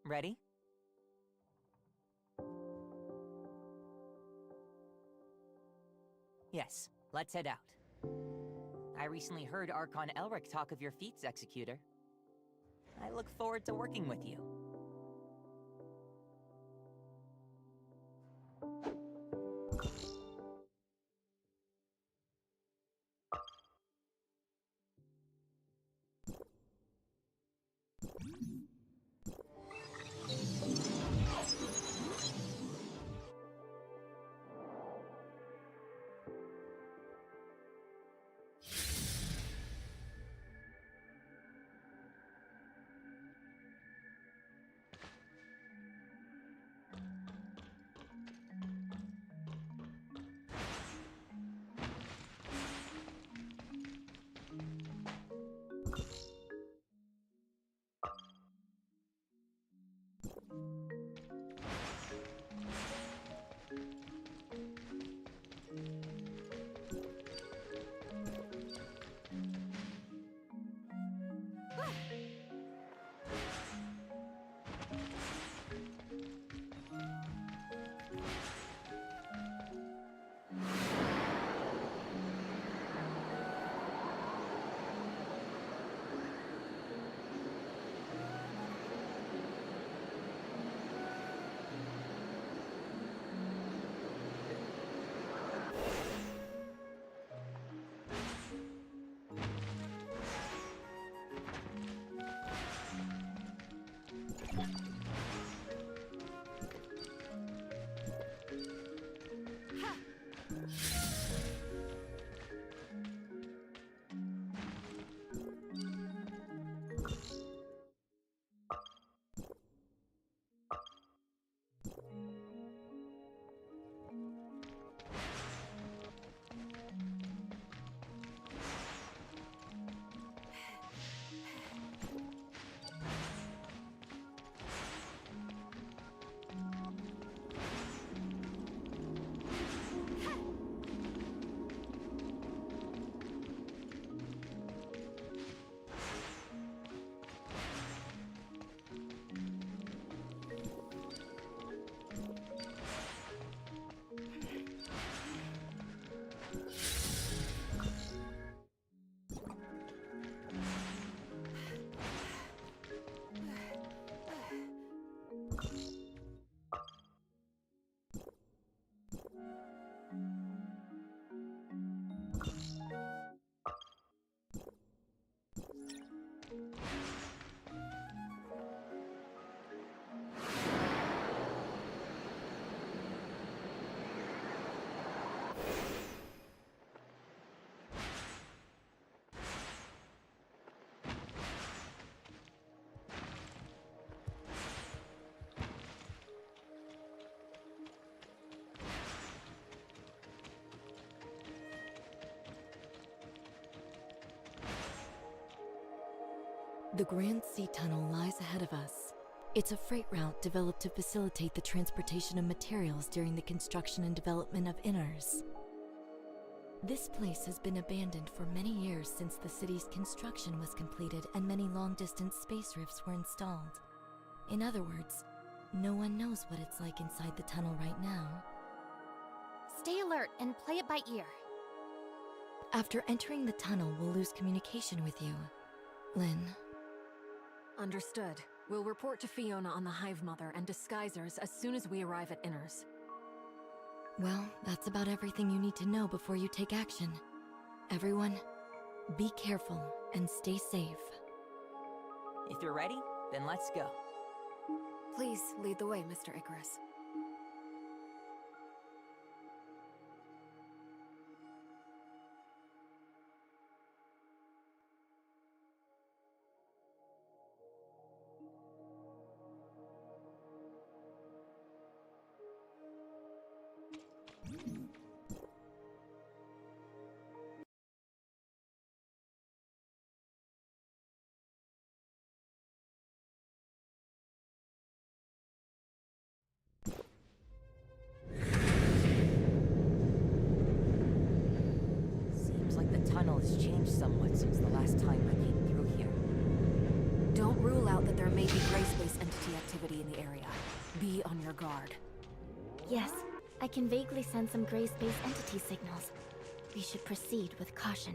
Ready? Yes, let's head out. I recently heard Archon Elric talk of your feats, Executor. I look forward to working with you. The Grand Sea Tunnel lies ahead of us. It's a freight route developed to facilitate the transportation of materials during the construction and development of inners. This place has been abandoned for many years since the city's construction was completed and many long-distance space rifts were installed. In other words, no one knows what it's like inside the tunnel right now. Stay alert and play it by ear. After entering the tunnel, we'll lose communication with you. Lynn. Understood. We'll report to Fiona on the Hive Mother and Disguisers as soon as we arrive at Inners. Well, that's about everything you need to know before you take action. Everyone, be careful and stay safe. If you're ready, then let's go. Please lead the way, Mr. Icarus. Seems like the tunnel has changed somewhat since the last time I came through here. Don't rule out that there may be gray space entity activity in the area. Be on your guard. Yes, I can vaguely sense some gray space entity signals. We should proceed with caution.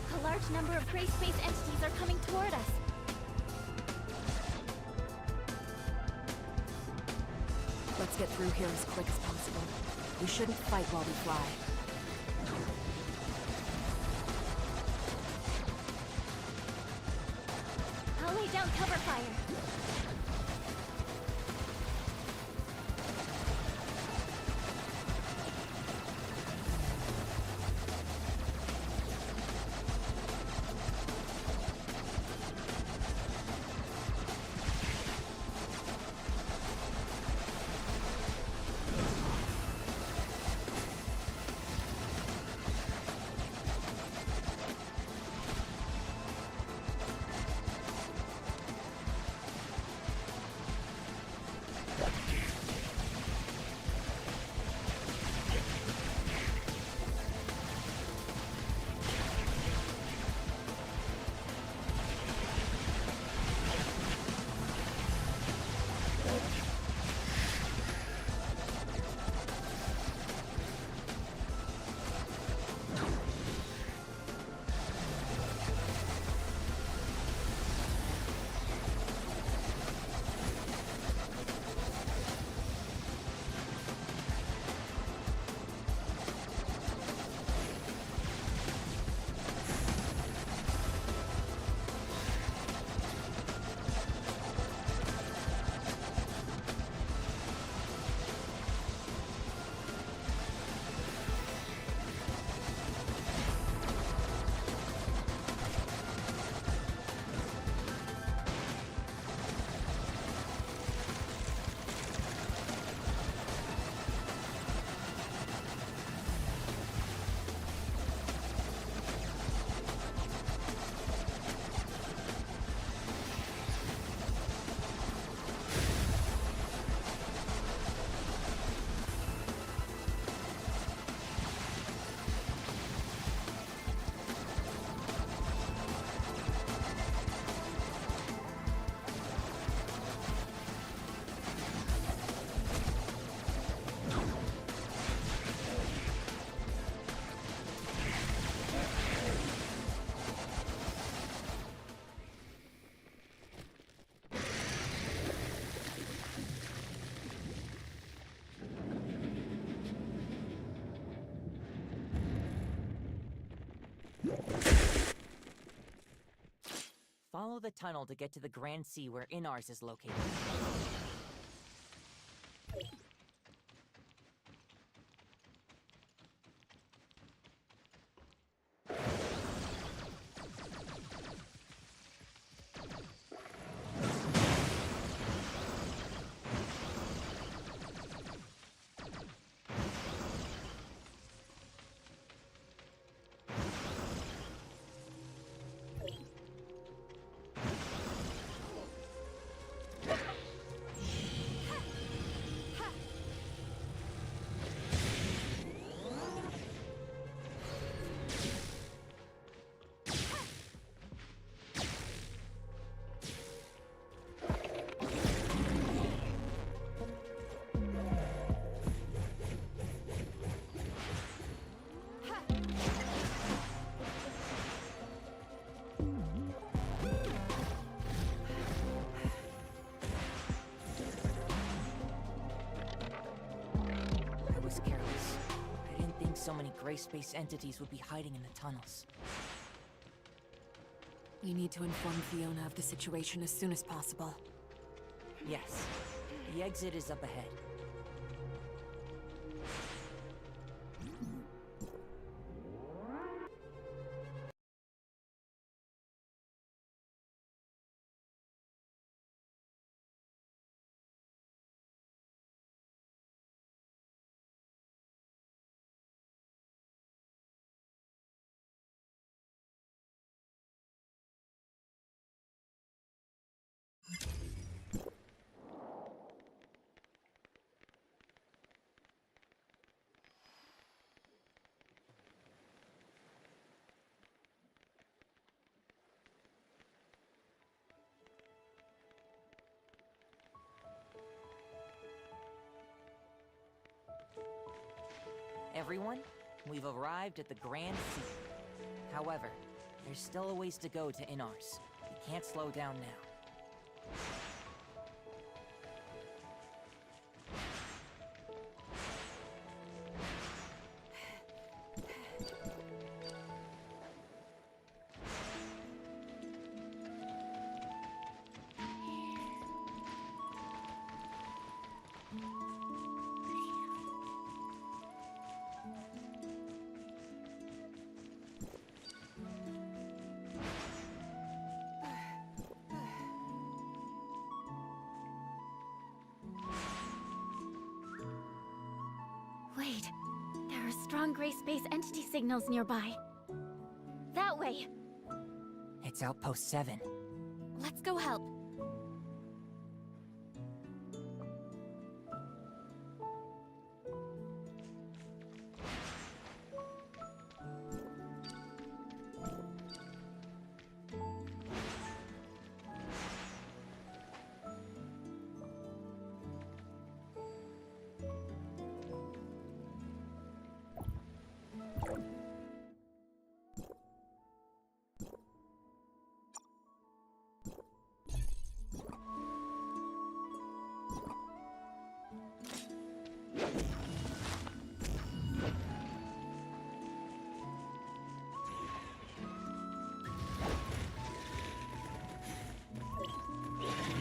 A large number of gray space entities are coming toward us. Let's get through here as quick as possible. We shouldn't fight while we fly. I'll lay down cover fire. Follow the tunnel to get to the Grand Sea where Inars is located. Careless. I didn't think so many gray space entities would be hiding in the tunnels. We need to inform Fiona of the situation as soon as possible. Yes, the exit is up ahead. Everyone, we've arrived at the Grand Sea. However, there's still a ways to go to Inars. We can't slow down now. Wait, there are strong gray space entity signals nearby. That way! It's Outpost 7. Let's go help.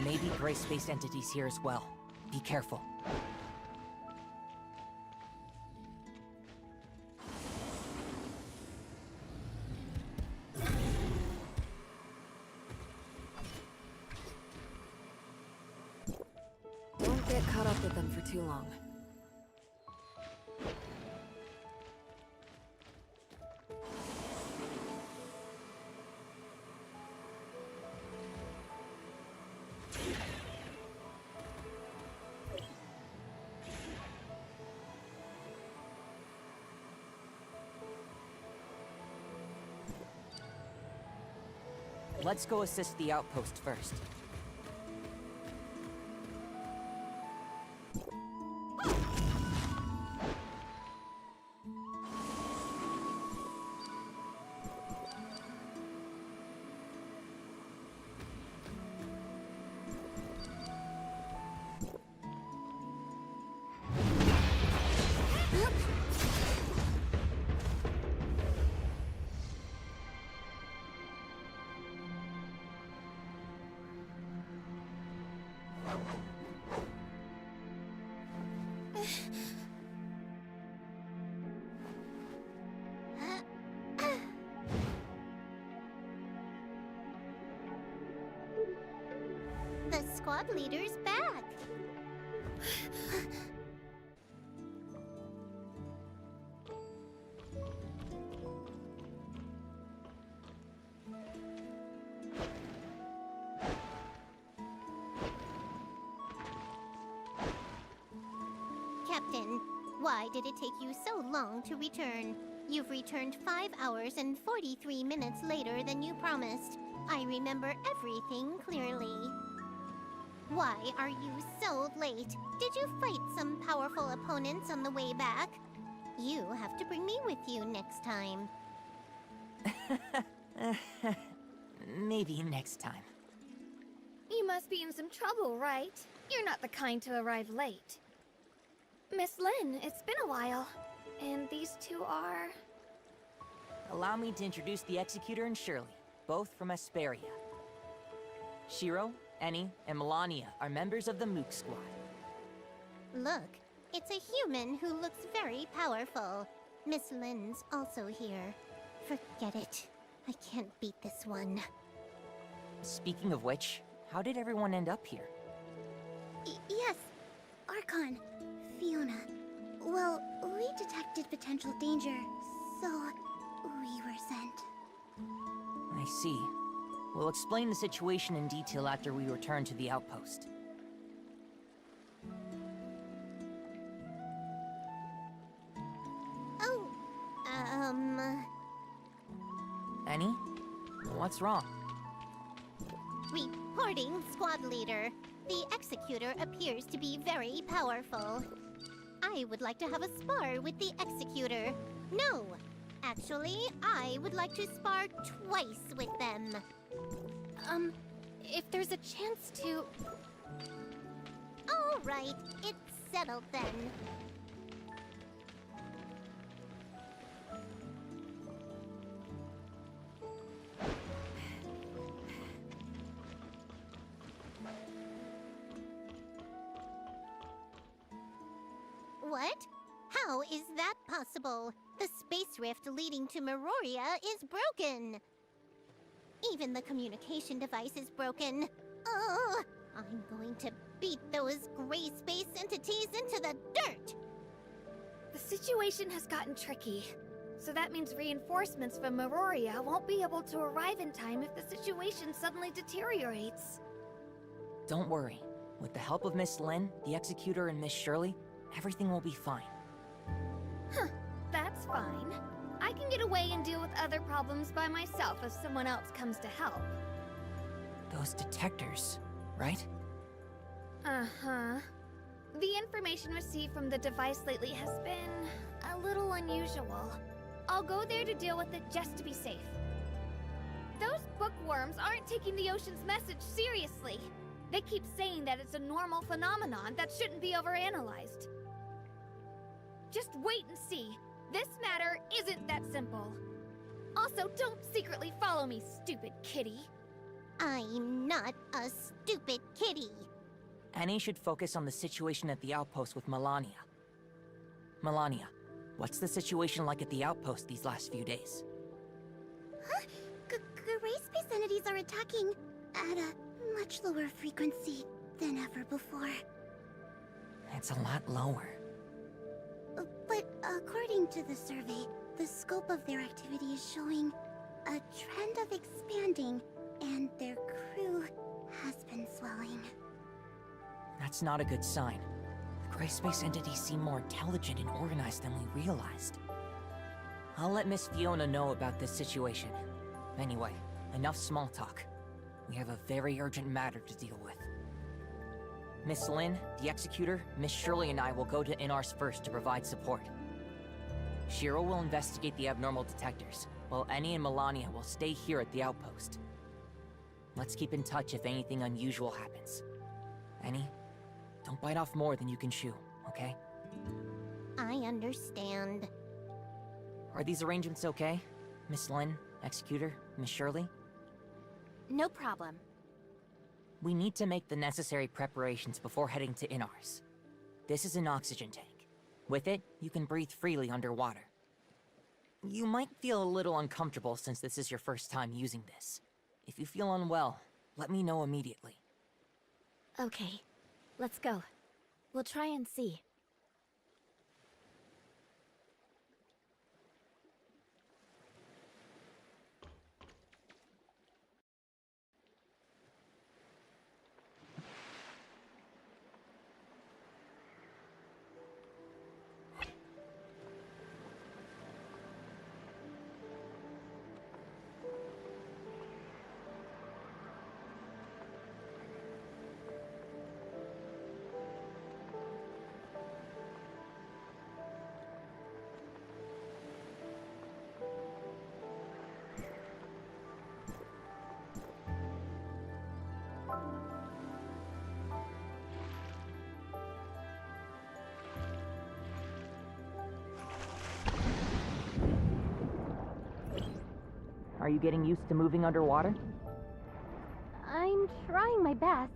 Maybe gray space entities here as well. Be careful. Don't get caught up with them for too long. Let's go assist the outpost first. The squad leader's back. Captain, why did it take you so long to return? You've returned 5 hours and 43 minutes later than you promised. I remember everything clearly. Why are you so late? Did you fight some powerful opponents on the way back? You have to bring me with you next time. Maybe next time. You must be in some trouble, right? You're not the kind to arrive late. Miss Lin, it's been a while. And these two are... Allow me to introduce the Executor and Shirley, both from Asperia. Shiro, Annie, and Melania are members of the Mook Squad. Look, it's a human who looks very powerful. Miss Lin's also here. Forget it. I can't beat this one. Speaking of which, how did everyone end up here? Yes, Archon, Fiona. Well, we detected potential danger, so we were sent. I see. We'll explain the situation in detail after we return to the outpost. Oh, Annie? What's wrong? Reporting, squad leader. The Executor appears to be very powerful. I would like to have a spar with the Executor. No, actually, I would like to spar twice with them. If there's a chance to... All right, it's settled then. What? How is that possible? The space rift leading to Meroria is broken. Even the communication device is broken. Oh, I'm going to beat those gray space entities into the dirt! The situation has gotten tricky. So that means reinforcements from Meroria won't be able to arrive in time if the situation suddenly deteriorates. Don't worry. With the help of Miss Lin, the Executor, and Miss Shirley, everything will be fine. Huh, that's fine. I can get away and deal with other problems by myself if someone else comes to help. Those detectors, right? Uh-huh. The information received from the device lately has been a little unusual. I'll go there to deal with it just to be safe. Those bookworms aren't taking the ocean's message seriously. They keep saying that it's a normal phenomenon that shouldn't be overanalyzed. Just wait and see. This matter isn't that simple. Also, don't secretly follow me, stupid kitty. I'm not a stupid kitty. Annie should focus on the situation at the outpost with Melania. Melania, what's the situation like at the outpost these last few days? Huh? Gray space entities are attacking at a much lower frequency than ever before. It's a lot lower. But according to the survey, the scope of their activity is showing a trend of expanding, and their crew has been swelling. That's not a good sign. The gray space entities seem more intelligent and organized than we realized. I'll let Miss Fiona know about this situation. Anyway, enough small talk. We have a very urgent matter to deal with. Miss Lin, the Executor, Miss Shirley and I will go to Inars first to provide support. Shiro will investigate the abnormal detectors, while Annie and Melania will stay here at the outpost. Let's keep in touch if anything unusual happens. Annie, don't bite off more than you can chew, okay? I understand. Are these arrangements okay? Miss Lin, Executor, Miss Shirley? No problem. We need to make the necessary preparations before heading to Inars. This is an oxygen tank. With it, you can breathe freely underwater. You might feel a little uncomfortable since this is your first time using this. If you feel unwell, let me know immediately. Okay, let's go. We'll try and see. Are you getting used to moving underwater? I'm trying my best.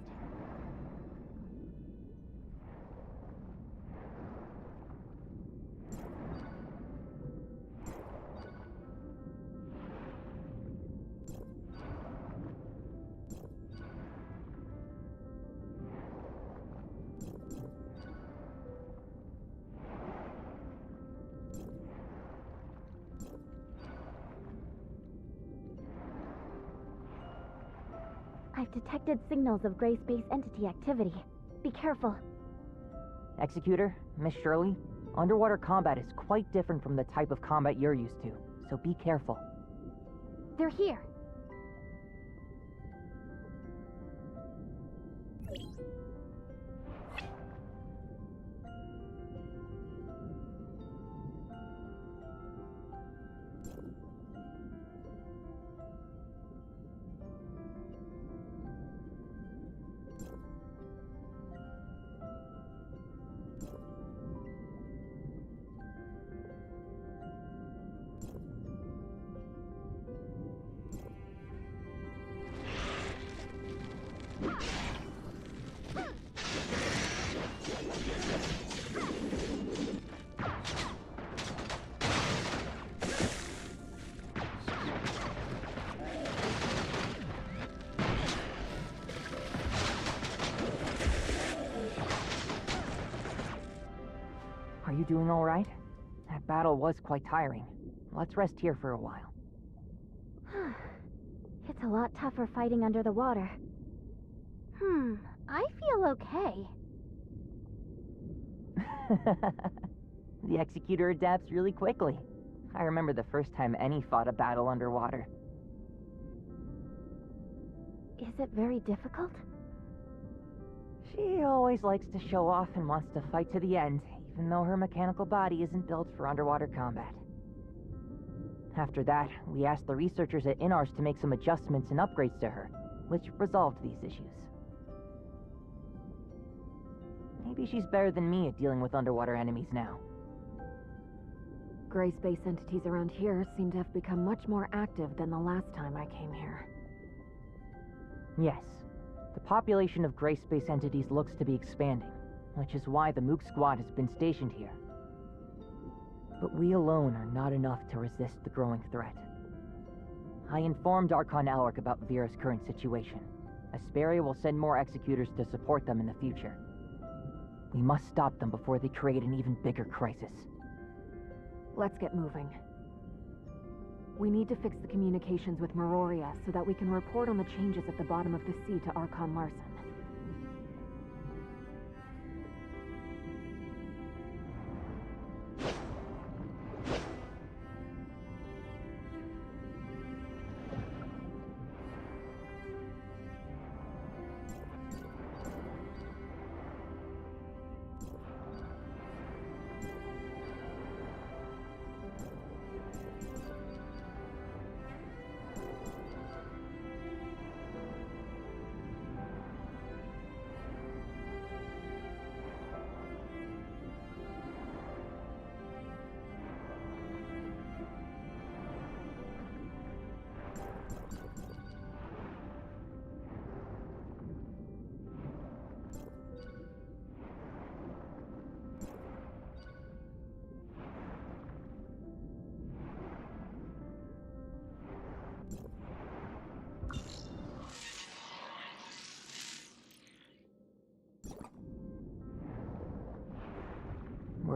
I've detected signals of gray space entity activity. Be careful. Executor, Miss Shirley, underwater combat is quite different from the type of combat you're used to, so be careful. They're here. Are you doing all right? That battle was quite tiring. Let's rest here for a while. It's a lot tougher fighting under the water. I feel okay. The Executor adapts really quickly. I remember the first time any fought a battle underwater. Is it very difficult? She always likes to show off and wants to fight to the end, even though her mechanical body isn't built for underwater combat. After that, we asked the researchers at Inars to make some adjustments and upgrades to her, which resolved these issues. Maybe she's better than me at dealing with underwater enemies now. Gray space entities around here seem to have become much more active than the last time I came here. Yes, the population of gray space entities looks to be expanding, which is why the Mook Squad has been stationed here. But we alone are not enough to resist the growing threat. I informed Archon Alric about Vera's current situation. Asperia will send more executors to support them in the future. We must stop them before they create an even bigger crisis. Let's get moving. We need to fix the communications with Meroria so that we can report on the changes at the bottom of the sea to Archon Larson.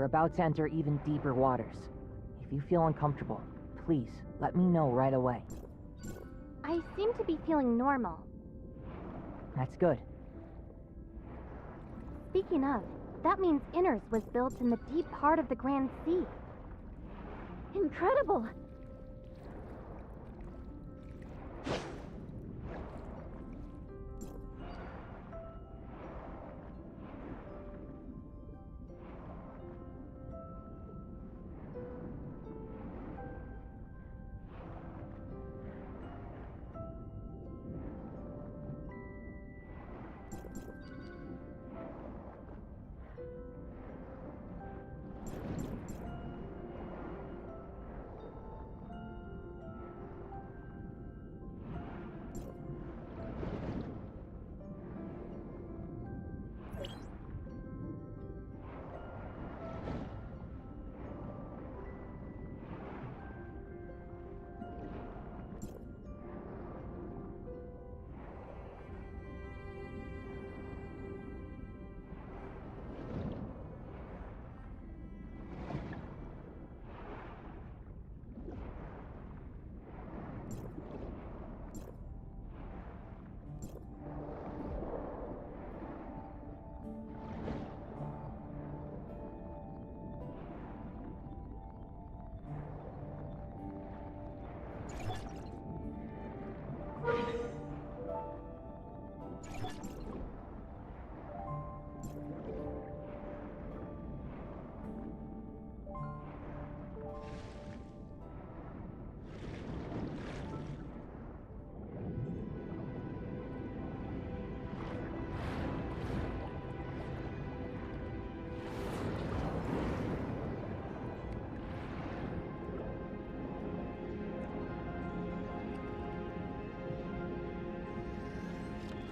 We're about to enter even deeper waters. If you feel uncomfortable, please let me know right away. I seem to be feeling normal. That's good. Speaking of, that means Inners was built in the deep heart of the Grand Sea. Incredible!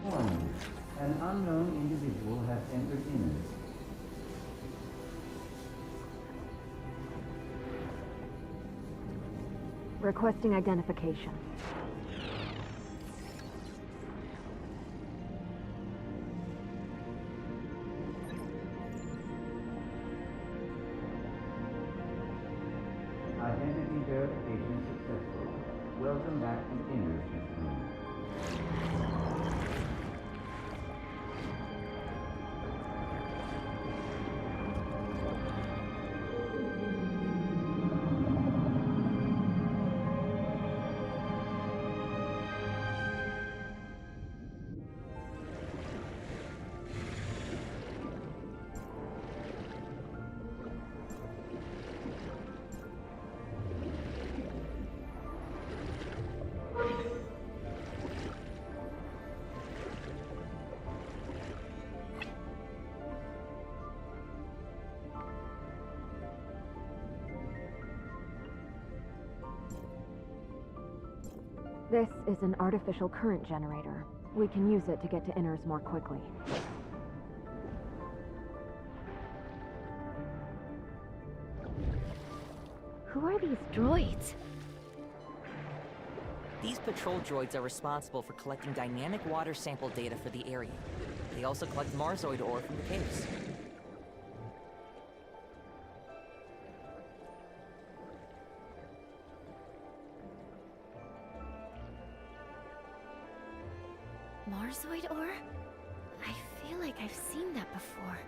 Warning. An unknown individual has entered Inners. Requesting identification. Identity verification successful. Welcome back to Inners, Mr. Moon. This is an artificial current generator. We can use it to get to Inners more quickly. Who are these droids? These patrol droids are responsible for collecting dynamic water sample data for the area. They also collect Marsoid ore from the caves. Marsoid ore? I feel like I've seen that before.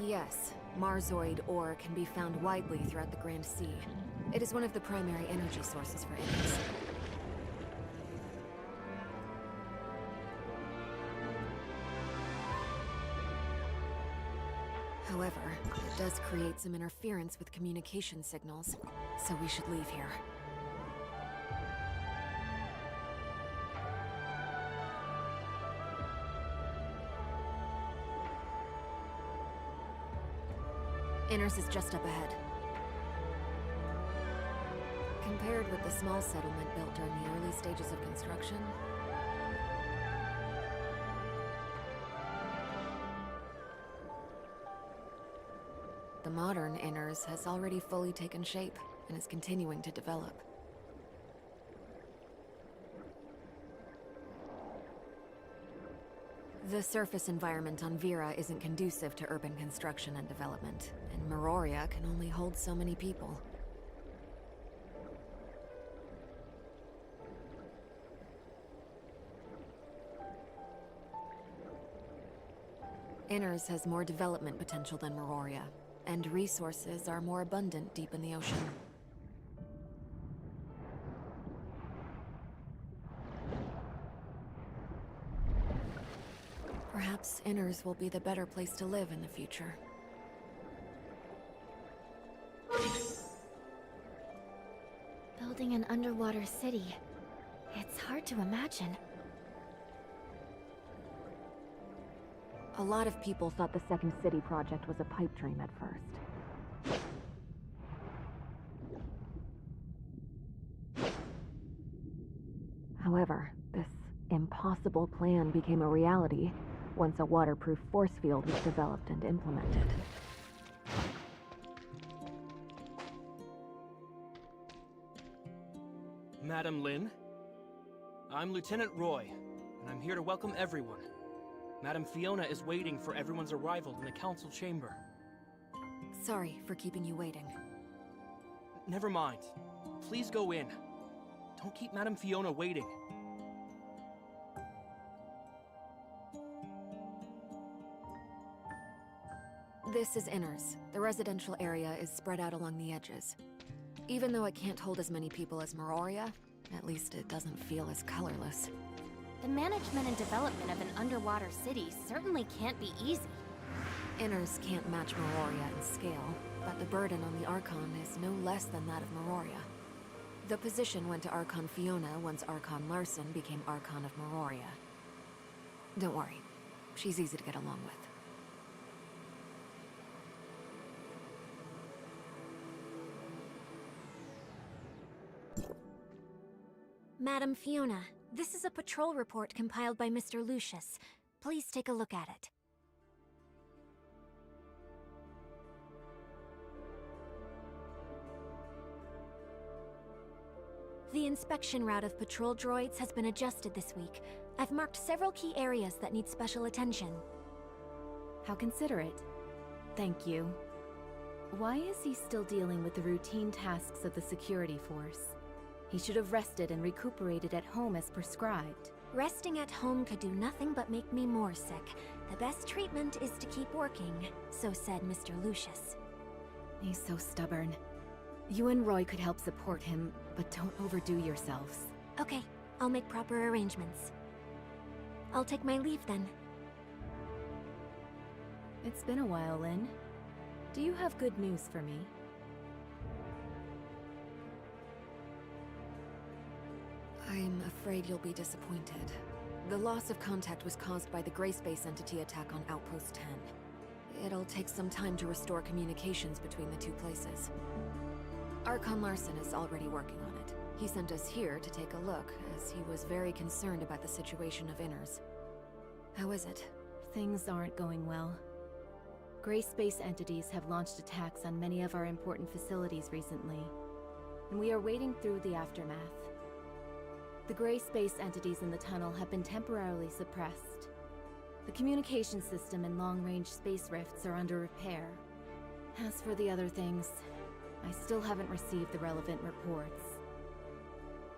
Yes, Marsoid ore can be found widely throughout the Grand Sea. It is one of the primary energy sources for Inners. However, it does create some interference with communication signals, so we should leave here. Inners is just up ahead. Compared with the small settlement built during the early stages of construction, the modern Inners has already fully taken shape and is continuing to develop. The surface environment on Vera isn't conducive to urban construction and development, and Meroria can only hold so many people. Inners has more development potential than Meroria, and resources are more abundant deep in the ocean. Perhaps Inners will be the better place to live in the future. Building an underwater city. It's hard to imagine. A lot of people thought the Second City project was a pipe dream at first. However, this impossible plan became a reality once a waterproof force field was developed and implemented. Madam Lin, I'm Lieutenant Roy, and I'm here to welcome everyone. Madam Fiona is waiting for everyone's arrival in the council chamber. Sorry for keeping you waiting. Never mind. Please go in. Don't keep Madam Fiona waiting. This is Inners. The residential area is spread out along the edges. Even though it can't hold as many people as Meroria, at least it doesn't feel as colorless. The management and development of an underwater city certainly can't be easy. Inners can't match Meroria in scale, but the burden on the Archon is no less than that of Meroria. The position went to Archon Fiona once Archon Larson became Archon of Meroria. Don't worry, she's easy to get along with. Madam Fiona, this is a patrol report compiled by Mr. Lucius. Please take a look at it. The inspection route of patrol droids has been adjusted this week. I've marked several key areas that need special attention. How considerate. Thank you. Why is he still dealing with the routine tasks of the security force? He should have rested and recuperated at home as prescribed. Resting at home could do nothing but make me more sick. The best treatment is to keep working, so said Mr. Lucius. He's so stubborn. You and Roy could help support him, but don't overdo yourselves. Okay, I'll make proper arrangements. I'll take my leave then. It's been a while, Lin. Do you have good news for me? I'm afraid you'll be disappointed. The loss of contact was caused by the Gray Space Entity attack on Outpost 10. It'll take some time to restore communications between the two places. Archon Larson is already working on it. He sent us here to take a look, as he was very concerned about the situation of Inners. How is it? Things aren't going well. Gray Space entities have launched attacks on many of our important facilities recently, and we are wading through the aftermath. The Gray Space entities in the tunnel have been temporarily suppressed. The communication system and long-range space rifts are under repair. As for the other things, I still haven't received the relevant reports.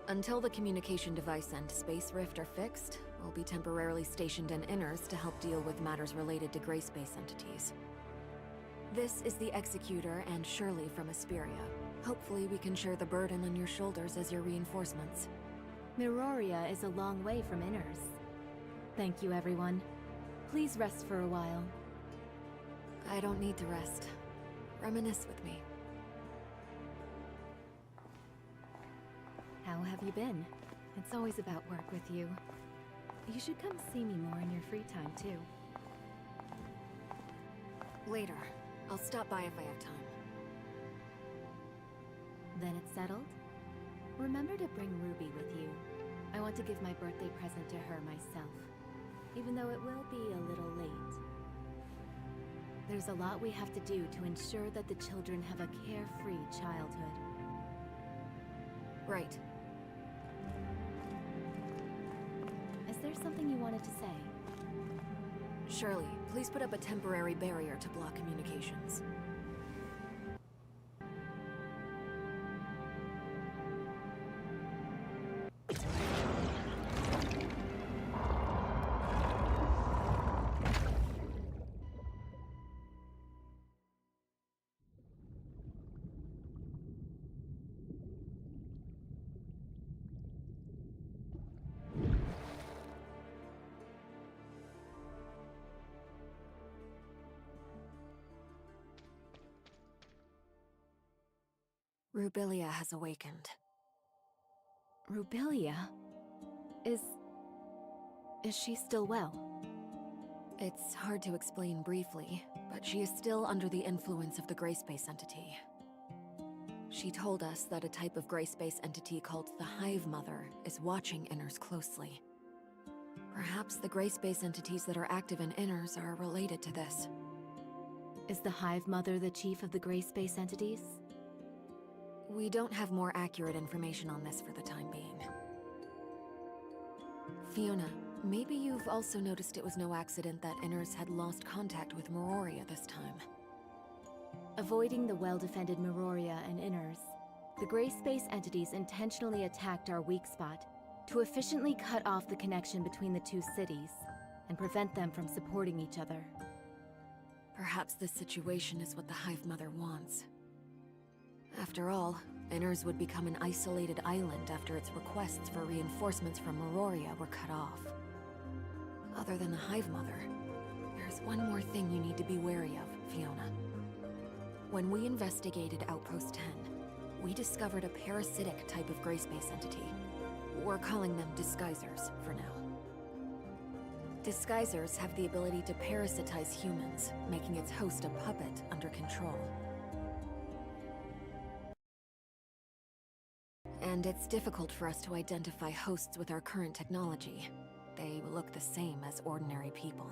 Until the communication device and space rift are fixed, we'll be temporarily stationed in Inners to help deal with matters related to Gray Space entities. This is the Executor and Shirley from Asperia. Hopefully we can share the burden on your shoulders as your reinforcements. Meroria is a long way from Inners. Thank you, everyone. Please rest for a while. I don't need to rest. Reminisce with me. How have you been? It's always about work with you. You should come see me more in your free time, too. Later. I'll stop by if I have time. Then it's settled? Remember to bring Ruby with you. I want to give my birthday present to her myself, even though it will be a little late. There's a lot we have to do to ensure that the children have a carefree childhood. Right. Is there something you wanted to say? Shirley, please put up a temporary barrier to block communications. Rubilia has awakened. Rubilia? Is she still well? It's hard to explain briefly, but she is still under the influence of the gray space entity. She told us that a type of gray space entity called the Hive Mother is watching Inners closely. Perhaps the gray space entities that are active in Inners are related to this. Is the Hive Mother the chief of the gray space entities? We don't have more accurate information on this for the time being. Fiona, maybe you've also noticed it was no accident that Inners had lost contact with Meroria this time. Avoiding the well-defended Meroria and Inners, the gray space entities intentionally attacked our weak spot to efficiently cut off the connection between the two cities and prevent them from supporting each other. Perhaps this situation is what the Hive Mother wants. After all, Inners would become an isolated island after its requests for reinforcements from Meroria were cut off. Other than the Hive Mother, there's one more thing you need to be wary of, Fiona. When we investigated Outpost 10, we discovered a parasitic type of gray space entity. We're calling them disguisers for now. Disguisers have the ability to parasitize humans, making its host a puppet under control. And it's difficult for us to identify hosts with our current technology. They look the same as ordinary people.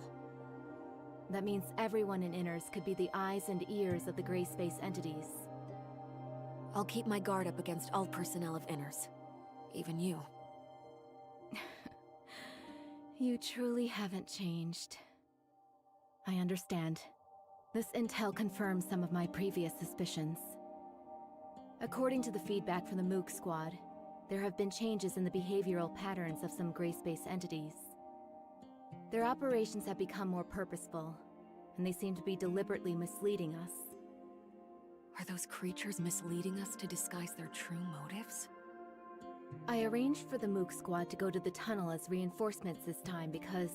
That means everyone in Inners could be the eyes and ears of the gray space entities. I'll keep my guard up against all personnel of Inners. Even you. You truly haven't changed. I understand. This intel confirms some of my previous suspicions. According to the feedback from the Mook Squad, there have been changes in the behavioral patterns of some gray space entities. Their operations have become more purposeful, and they seem to be deliberately misleading us. Are those creatures misleading us to disguise their true motives? I arranged for the Mook Squad to go to the tunnel as reinforcements this time because...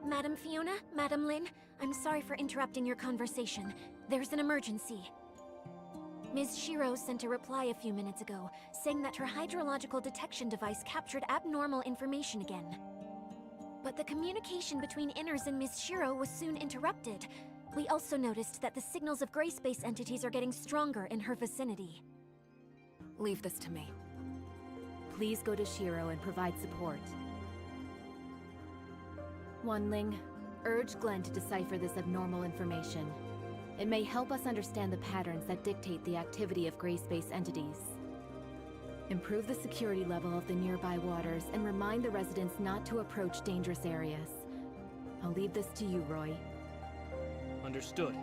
Madam Fiona, Madam Lin, I'm sorry for interrupting your conversation. There's an emergency. Ms. Shiro sent a reply a few minutes ago, saying that her hydrological detection device captured abnormal information again. But the communication between Inners and Ms. Shiro was soon interrupted. We also noticed that the signals of gray space entities are getting stronger in her vicinity. Leave this to me. Please go to Shiro and provide support. Wanling, urge Glenn to decipher this abnormal information. It may help us understand the patterns that dictate the activity of gray space entities. Improve the security level of the nearby waters and remind the residents not to approach dangerous areas. I'll leave this to you, Roy. Understood.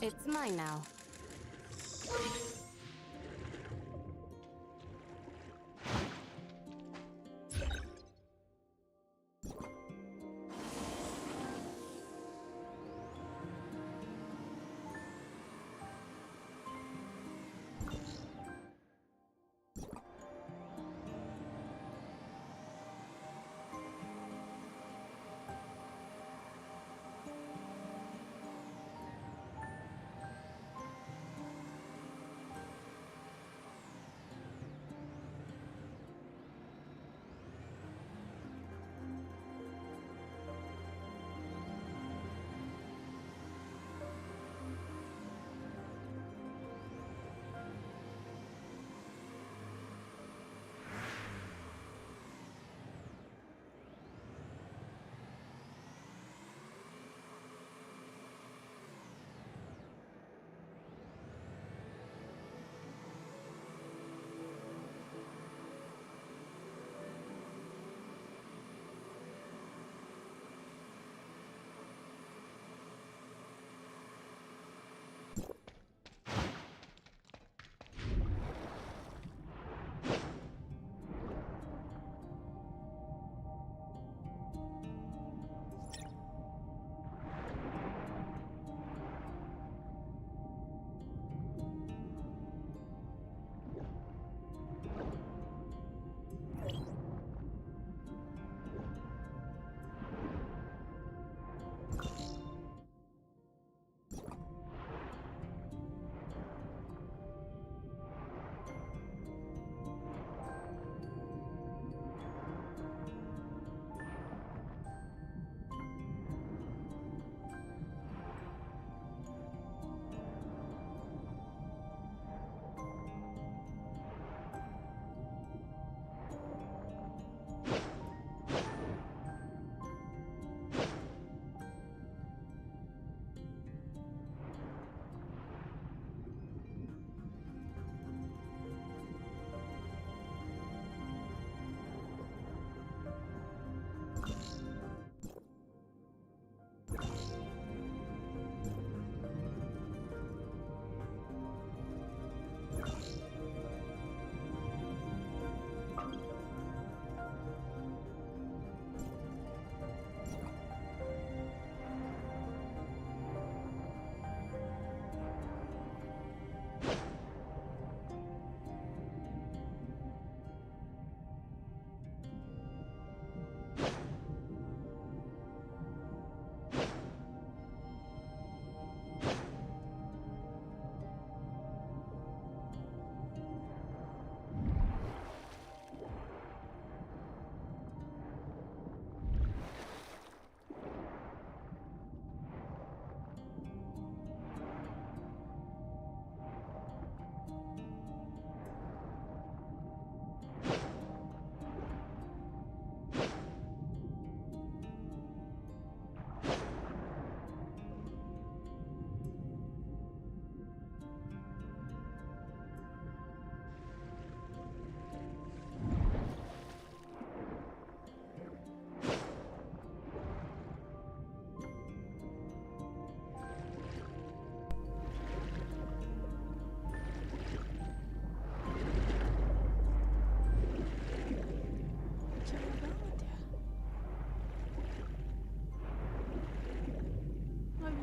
It's mine now.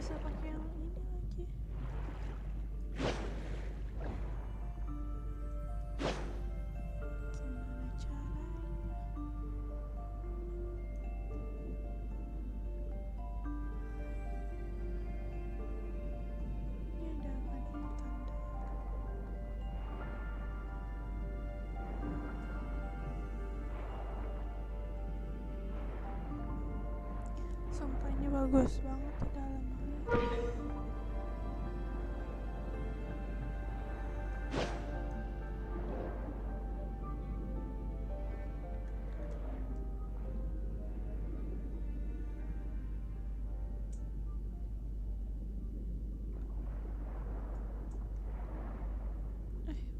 bisa pakai yang ini lagi. Gimana caranya? Ini ada apa nih tanda? Sampahnya bagus banget di dalam air.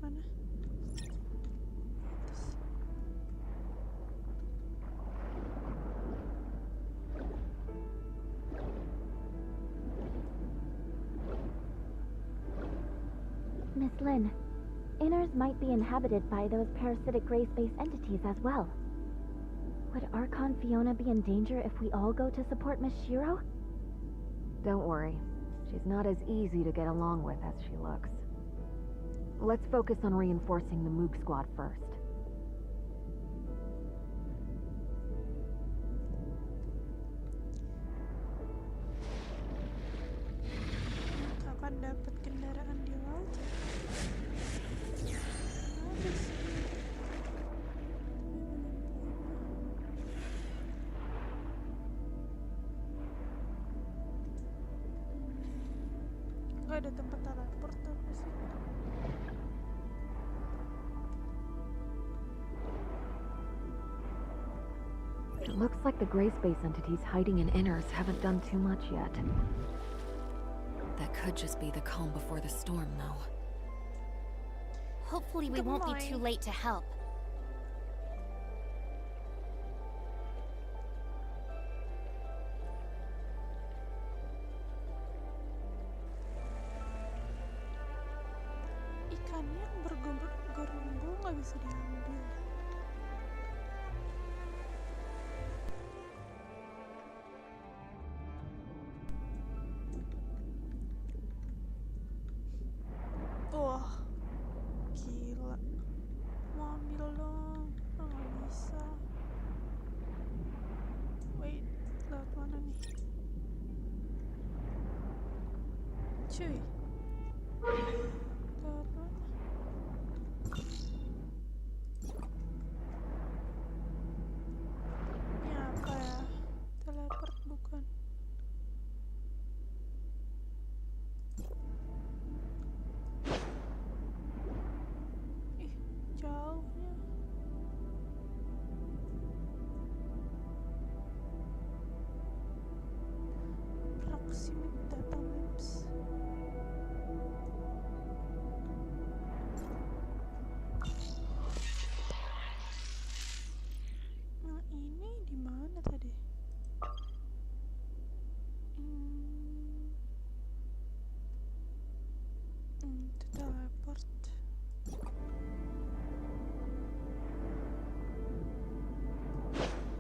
Mana? Atas. Lin. Inners might be inhabited by those parasitic gray space entities as well. Would Archon Fiona be in danger if we all go to support Miss Shiro? Don't worry. She's not as easy to get along with as she looks. Let's focus on reinforcing the Moog squad first. Kapan dapat kendaraan di laut? Ada sih. Nggak ada tempat teleport apa sih? It looks like the gray space entities hiding in Inners haven't done too much yet. That could just be the calm before the storm, though. Hopefully we won't be too late to help. Ikannya yang bergerumbul nggak bisa diambil. Wah, gila. Mau ambil dong. Oh, nggak bisa. Wait, lewat mana nih? Cuy. Lewat mana? Ini apa ya? Teleport bukan? Ih, jauhnya. Proximate data maps. Nah, ini di mana tadi? Itu teleport.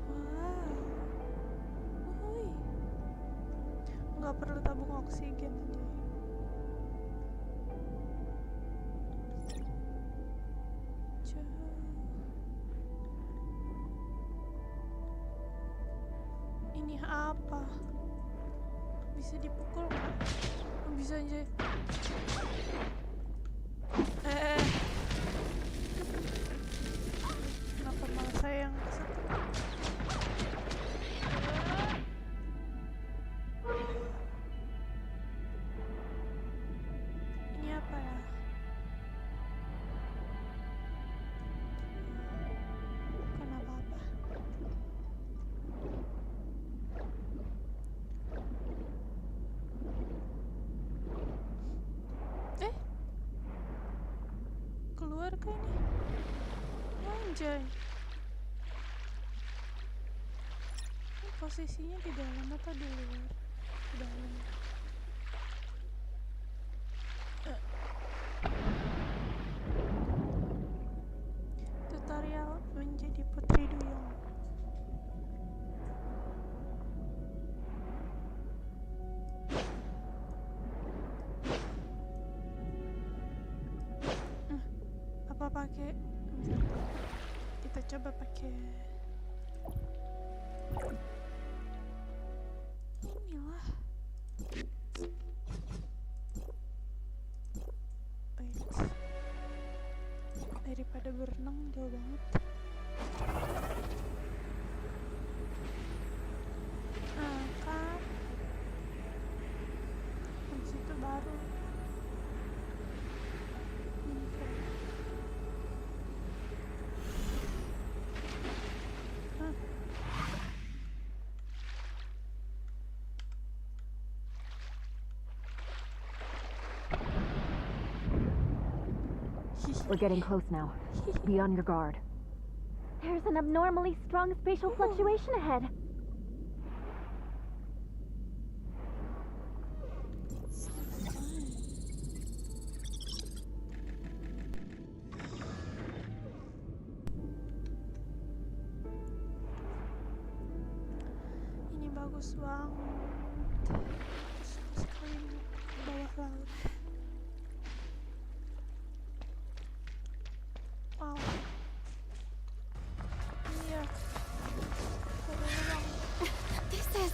Wow. Wuih. Nggak perlu tabung oksigen aja. Jauh. Ini apa? Bisa dipukul nggak? Oh, bisa aja. Kenapa malah saya yang kesana? Ini apa ya? Bukan apa-apa. Keluar kah ini? Anjay. Ini posisinya di dalam apa di luar? Di dalam. Tutorial menjadi putri duyung. Apa pakai? Kita coba pakai inilah. Wait. Daripada berenang jauh banget. Kan habis itu baru nyemplung. We're getting close now. Be on your guard. There's an abnormally strong spatial fluctuation ahead. bagus banget. Suka sekali bawah laut. Wow. Iya. Seru banget. This is...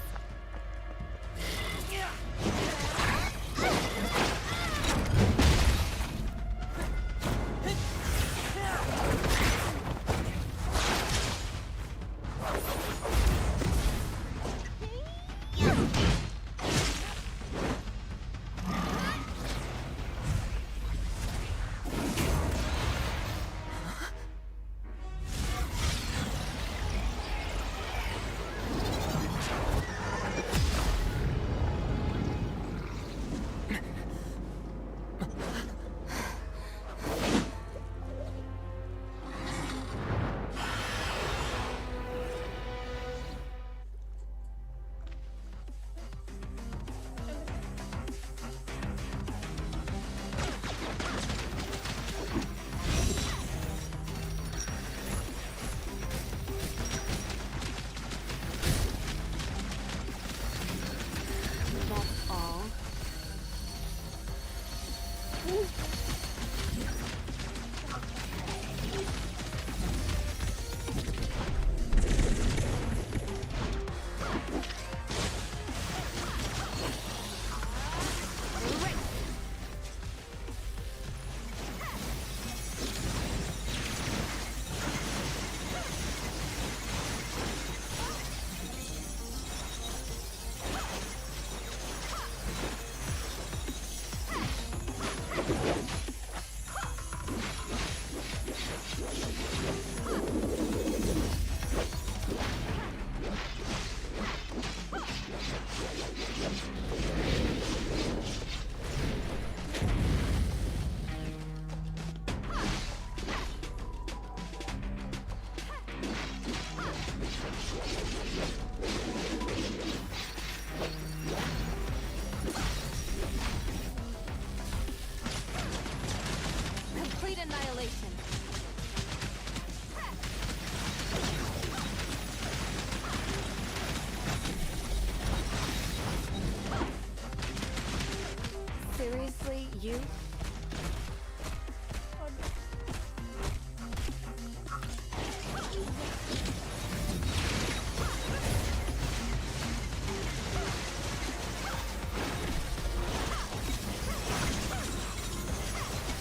Seriously, you?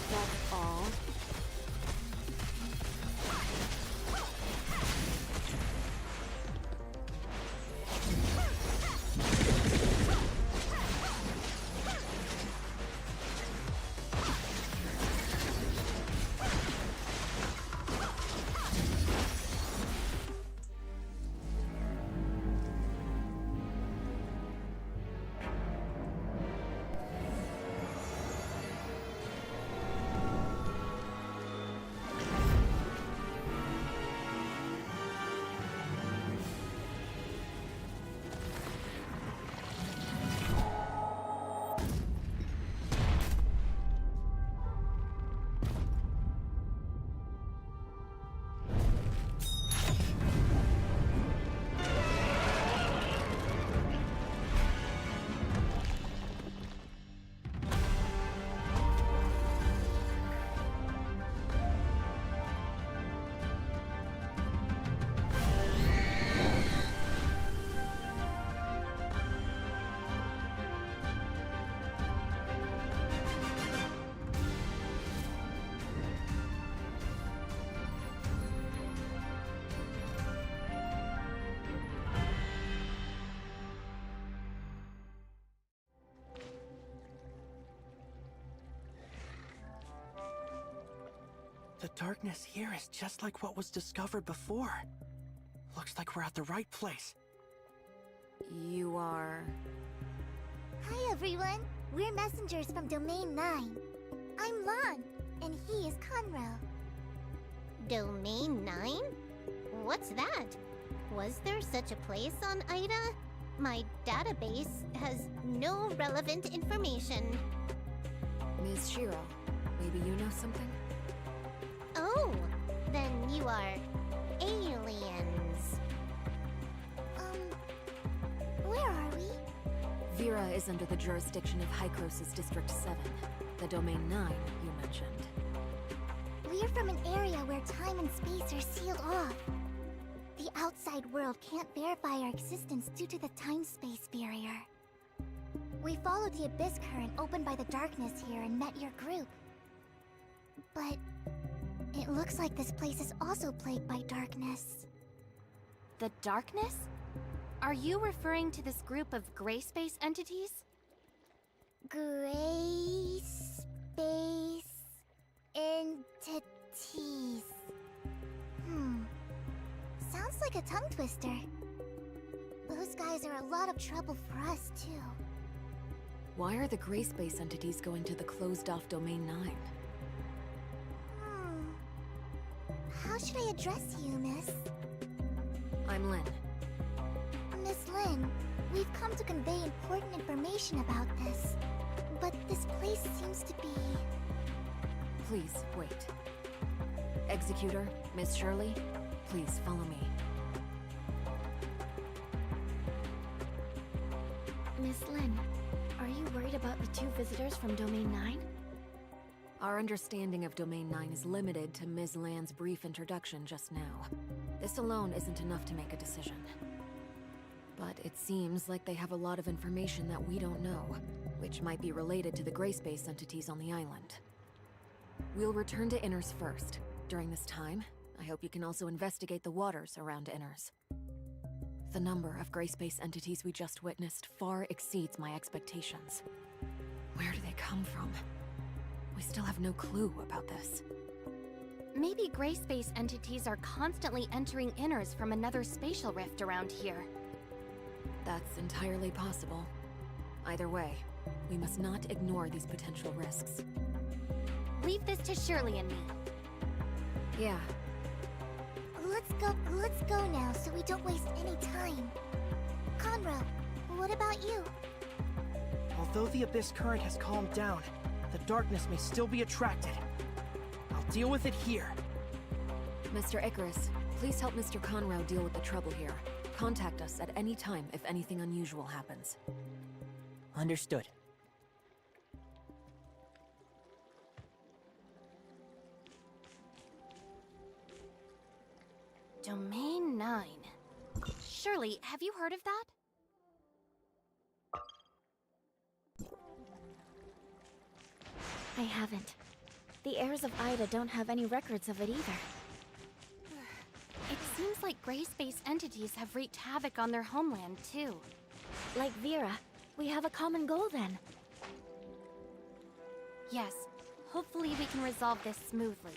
That's all? The darkness here is just like what was discovered before. Looks like we're at the right place. You are... Hi everyone, we're messengers from Domain 9. I'm Lon, and he is Conrel. Domain 9? What's that? Was there such a place on Ida? My database has no relevant information. Ms. Shiro, maybe you know something? Oh, then you are aliens. Vera is under the jurisdiction of Hykros' District 7, the Domain 9 you mentioned. We're from an area where time and space are sealed off. The outside world can't verify our existence due to the time-space barrier. We followed the abyss current opened by the darkness here and met your group. But it looks like this place is also plagued by darkness. The darkness? Are you referring to this group of gray space entities? Gray space entities. Sounds like a tongue twister. Those guys are a lot of trouble for us, too. Why are the gray space entities going to the closed-off Domain 9? How should I address you, Miss? I'm Lynn. Miss Lynn, we've come to convey important information about this. But this place seems to be... Please, wait. Executor, Miss Shirley, please follow me. Miss Lynn, are you worried about the two visitors from Domain 9? Our understanding of Domain 9 is limited to Ms. Land's brief introduction just now. This alone isn't enough to make a decision. But it seems like they have a lot of information that we don't know, which might be related to the gray space entities on the island. We'll return to Inners first. During this time, I hope you can also investigate the waters around Inners. The number of gray space entities we just witnessed far exceeds my expectations. Where do they come from? We still have no clue about this. Maybe gray space entities are constantly entering Inners from another spatial rift around here. That's entirely possible. Either way, we must not ignore these potential risks. Leave this to Shirley and me. Yeah. Let's go now so we don't waste any time. Conroe, what about you? Although the abyss current has calmed down, the darkness may still be attracted. I'll deal with it here. Mr. Icarus, please help Mr. Conroe deal with the trouble here. Contact us at any time if anything unusual happens. Understood. Domain 9. Shirley, have you heard of that? I haven't. The heirs of Ida don't have any records of it either. It seems like gray space entities have wreaked havoc on their homeland, too. Like Vera, we have a common goal then. Yes, hopefully we can resolve this smoothly.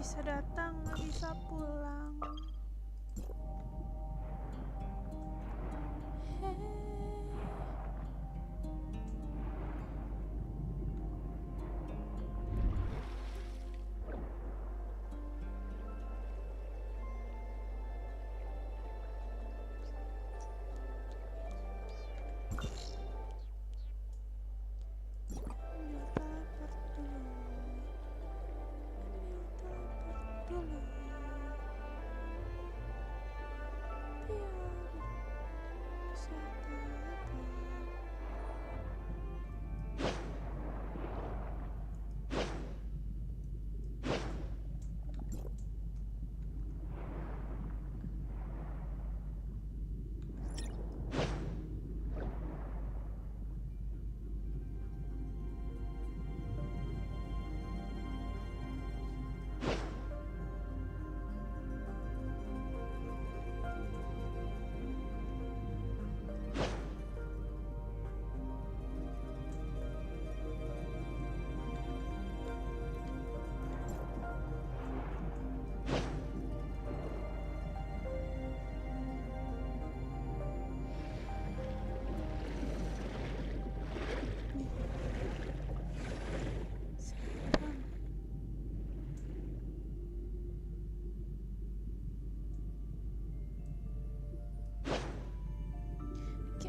bisa datang, nggak bisa pulang.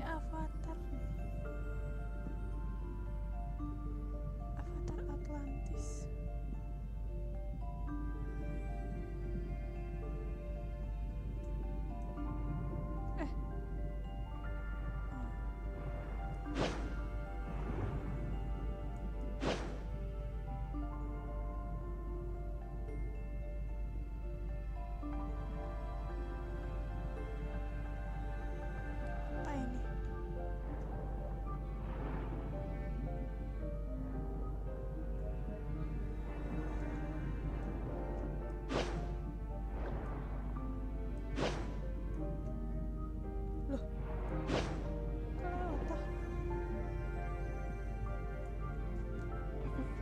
Avatar Atlantis. Apa ini?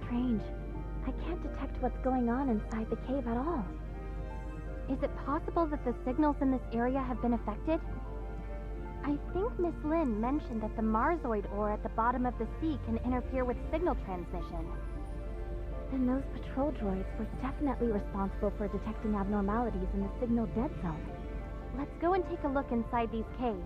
Strange. I can't detect what's going on inside the cave at all. Is it possible that the signals in this area have been affected? I think Miss Lin mentioned that the Marsoid ore at the bottom of the sea can interfere with signal transmission. Then those patrol droids were definitely responsible for detecting abnormalities in the signal dead zone. Let's go and take a look inside these caves.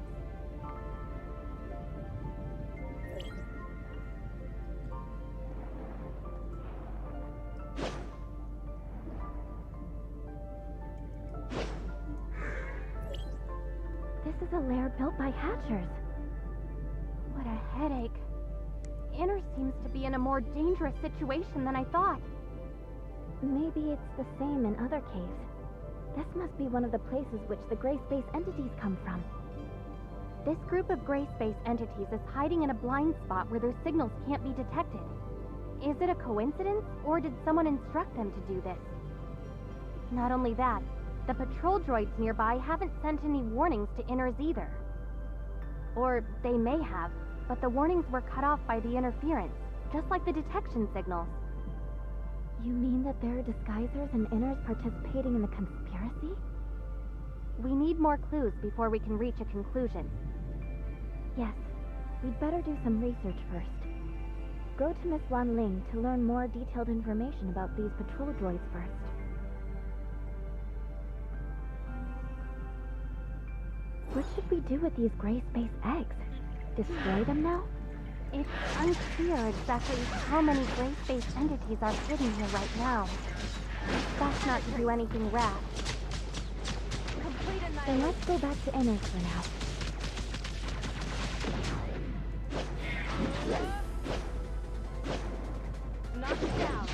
This is a lair built by hatchers. What a headache. Inner seems to be in a more dangerous situation than I thought. Maybe it's the same in other caves. This must be one of the places which the gray space entities come from. This group of gray space entities is hiding in a blind spot where their signals can't be detected. Is it a coincidence, or did someone instruct them to do this? Not only that, the patrol droids nearby haven't sent any warnings to Inners either. Or they may have, but the warnings were cut off by the interference, just like the detection signals. You mean that there are disguisers and Inners participating in the conspiracy? We need more clues before we can reach a conclusion. Yes, we'd better do some research first. Go to Miss Wan Ling to learn more detailed information about these patrol droids first. What should we do with these gray space eggs? Destroy them now? It's unclear exactly how many gray space entities are hidden here right now. It's best not to do anything rash. Then let's go back to Inners for now. Knock it down.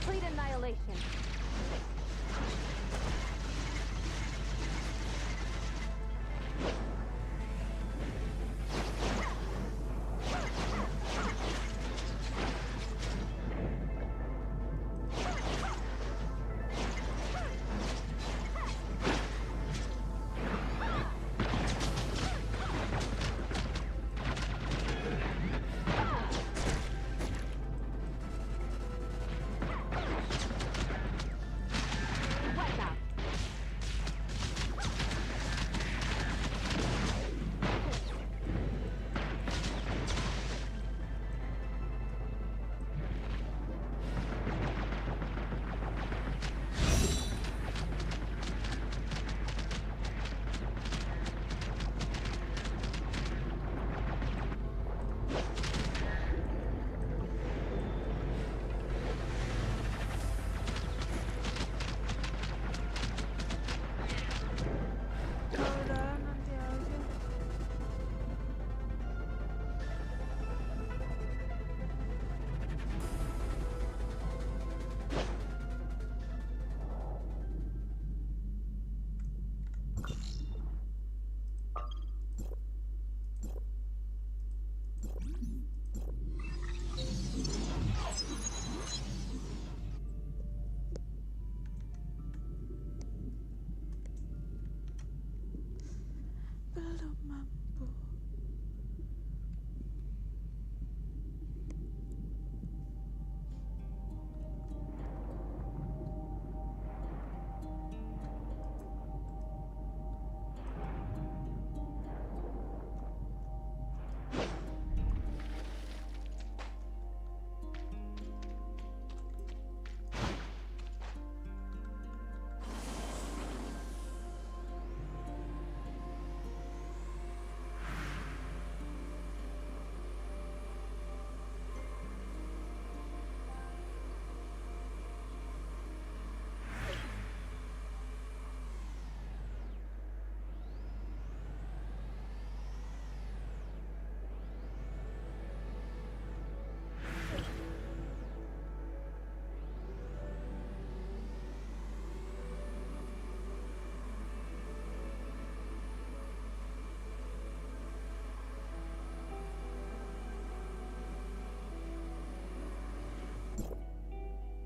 Complete annihilation.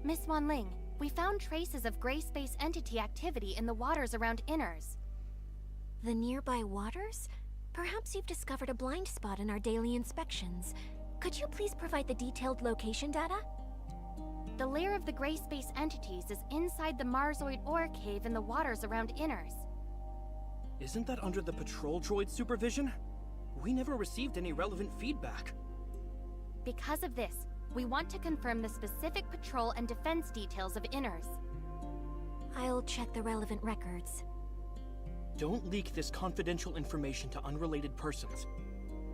Miss Wanling, we found traces of gray space entity activity in the waters around Inners. The nearby waters? Perhaps you've discovered a blind spot in our daily inspections. Could you please provide the detailed location data? The lair of the gray space entities is inside the Marsoid ore cave in the waters around Inners. Isn't that under the patrol droid's supervision? We never received any relevant feedback. Because of this, we want to confirm the specific patrol and defense details of Inners. I'll check the relevant records. Don't leak this confidential information to unrelated persons.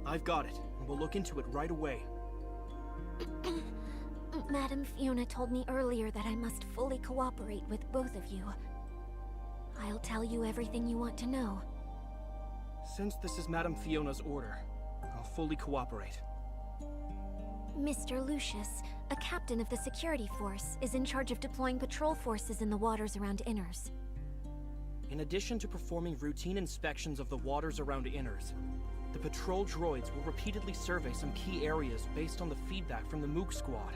I've got it, and we'll look into it right away. Madam Fiona told me earlier that I must fully cooperate with both of you. I'll tell you everything you want to know. Since this is Madam Fiona's order, I'll fully cooperate. Mr. Lucius, a captain of the security force, is in charge of deploying patrol forces in the waters around Inners. In addition to performing routine inspections of the waters around Inners, the patrol droids will repeatedly survey some key areas based on the feedback from the Mook squad.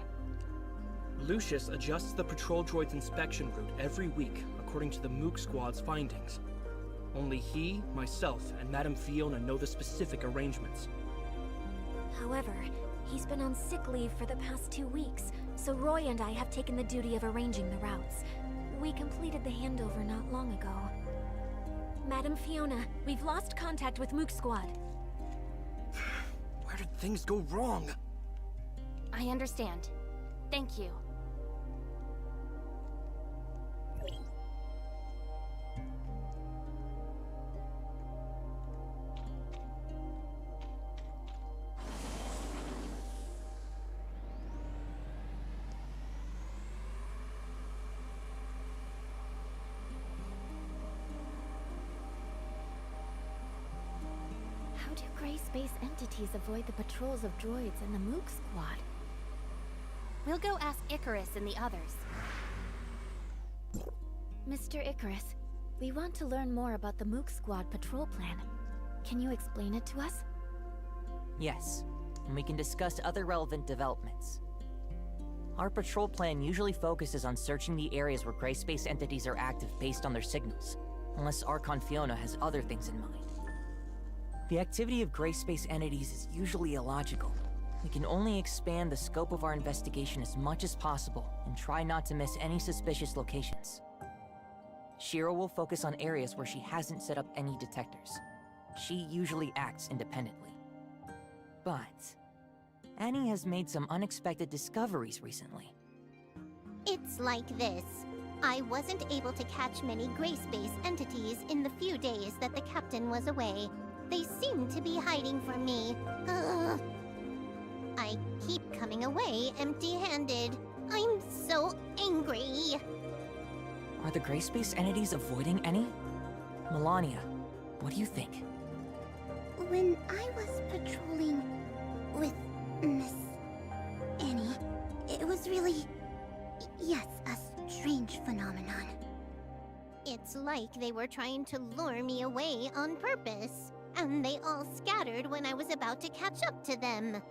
Lucius adjusts the patrol droid's inspection route every week according to the Mook squad's findings. Only he, myself, and Madam Fiona know the specific arrangements. However, he's been on sick leave for the past 2 weeks, so Roy and I have taken the duty of arranging the routes. We completed the handover not long ago. Madam Fiona, we've lost contact with Mook Squad. Where did things go wrong? I understand. Thank you. How do gray space entities avoid the patrols of droids and the Mook squad? We'll go ask Icarus and the others. Mr. Icarus, we want to learn more about the Mook squad patrol plan. Can you explain it to us? Yes, and we can discuss other relevant developments. Our patrol plan usually focuses on searching the areas where gray space entities are active based on their signals, unless Archon Fiona has other things in mind. The activity of gray space entities is usually illogical. We can only expand the scope of our investigation as much as possible and try not to miss any suspicious locations. Shiro will focus on areas where she hasn't set up any detectors. She usually acts independently. But Annie has made some unexpected discoveries recently. It's like this. I wasn't able to catch many gray space entities in the few days that the captain was away. They seem to be hiding from me. Ugh. I keep coming away empty-handed. I'm so angry. Are the gray space entities avoiding any? Melania, what do you think? When I was patrolling with Miss Annie, it was really, yes, a strange phenomenon. It's like they were trying to lure me away on purpose, and they all scattered when I was about to catch up to them.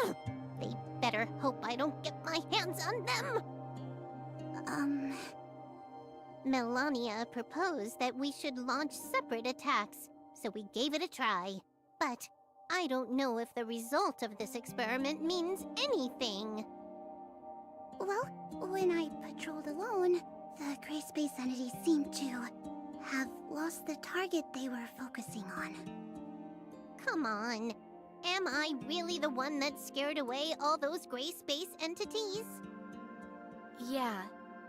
Ugh, they better hope I don't get my hands on them! Melania proposed that we should launch separate attacks, so we gave it a try. But I don't know if the result of this experiment means anything. Well, when I patrolled alone, the gray space entities seemed to have lost the target they were focusing on. Come on. Am I really the one that scared away all those gray space entities? Yeah.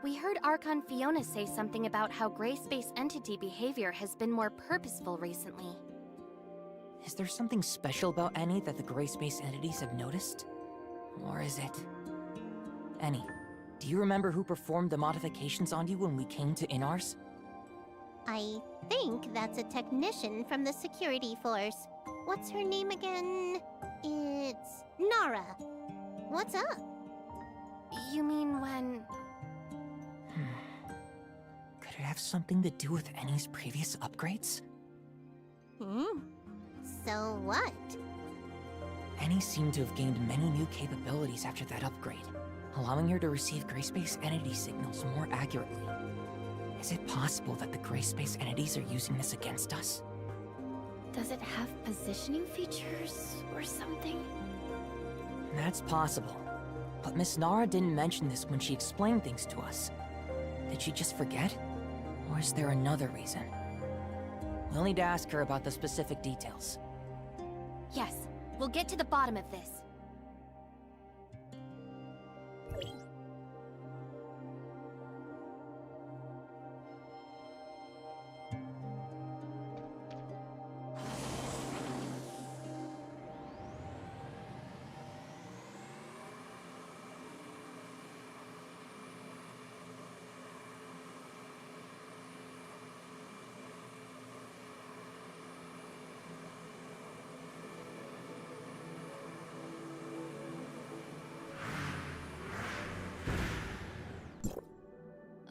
We heard Archon Fiona say something about how gray space entity behavior has been more purposeful recently. Is there something special about Annie that the gray space entities have noticed? Or is it... Annie, do you remember who performed the modifications on you when we came to Inars? I think that's a technician from the security force. What's her name again? It's Nara. What's up? You mean when... Could it have something to do with Annie's previous upgrades? So what? Annie seemed to have gained many new capabilities after that upgrade. allowing her to receive gray space entity signals more accurately. Is it possible that the gray space entities are using this against us? Does it have positioning features or something? That's possible. But Miss Nara didn't mention this when she explained things to us. Did she just forget? Or is there another reason? We'll need to ask her about the specific details. Yes, we'll get to the bottom of this.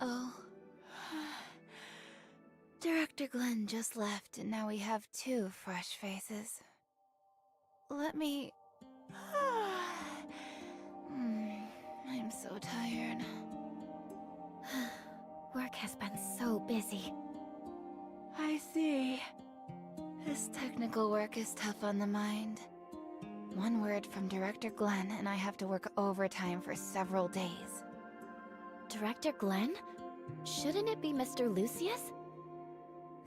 Oh. Director Glenn just left, and now we have 2 fresh faces. Let me... I'm so tired. Work has been so busy. I see. This technical work is tough on the mind. One word from Director Glenn, and I have to work overtime for several days. Director Glenn? Shouldn't it be Mr. Lucius?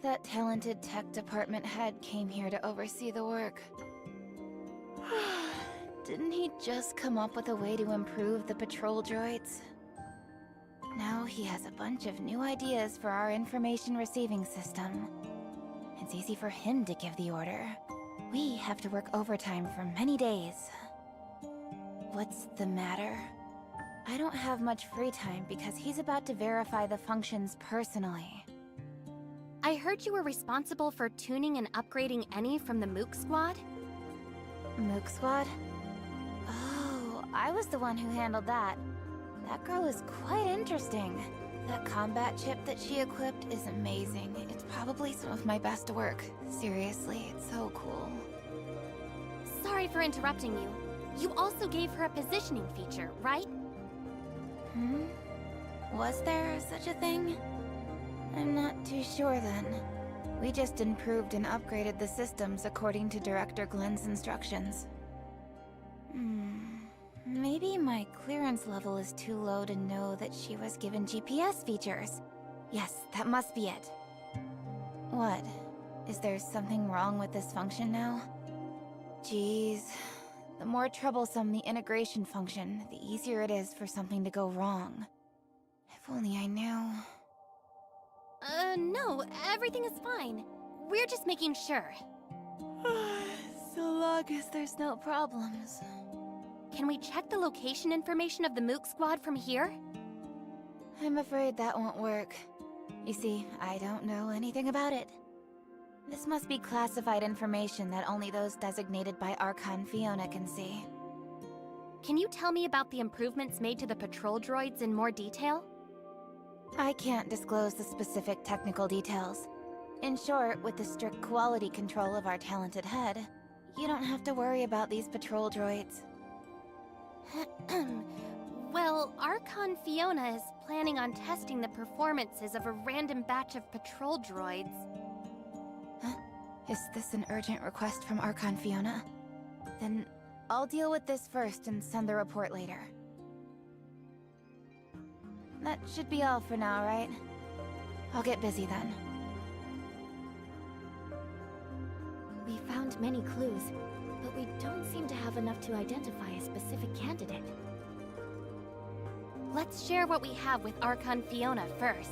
That talented tech department head came here to oversee the work. Didn't he just come up with a way to improve the patrol droids? Now he has a bunch of new ideas for our information receiving system. It's easy for him to give the order. We have to work overtime for many days. What's the matter? I don't have much free time because he's about to verify the functions personally. I heard you were responsible for tuning and upgrading any from the Mook Squad? Mook Squad? Oh, I was the one who handled that. That girl is quite interesting. That combat chip that she equipped is amazing. It's probably some of my best work. Seriously, it's so cool. Sorry for interrupting you. You also gave her a positioning feature, right? Was there such a thing? I'm not too sure then. We just improved and upgraded the systems according to Director Glenn's instructions. Maybe my clearance level is too low to know that she was given GPS features. Yes, that must be it. What? Is there something wrong with this function now? Jeez. The more troublesome the integration function, the easier it is for something to go wrong. If only I knew. No, everything is fine. We're just making sure. So long as there's no problems. Can we check the location information of the Mook Squad from here? I'm afraid that won't work. You see, I don't know anything about it. This must be classified information that only those designated by Archon Fiona can see. Can you tell me about the improvements made to the patrol droids in more detail? I can't disclose the specific technical details. In short, with the strict quality control of our talented head, you don't have to worry about these patrol droids. Well, Archon Fiona is planning on testing the performances of a random batch of patrol droids. Huh? Is this an urgent request from Archon Fiona? Then I'll deal with this first and send the report later. That should be all for now, right? I'll get busy then. We found many clues, but we don't seem to have enough to identify a specific candidate. Let's share what we have with Archon Fiona first.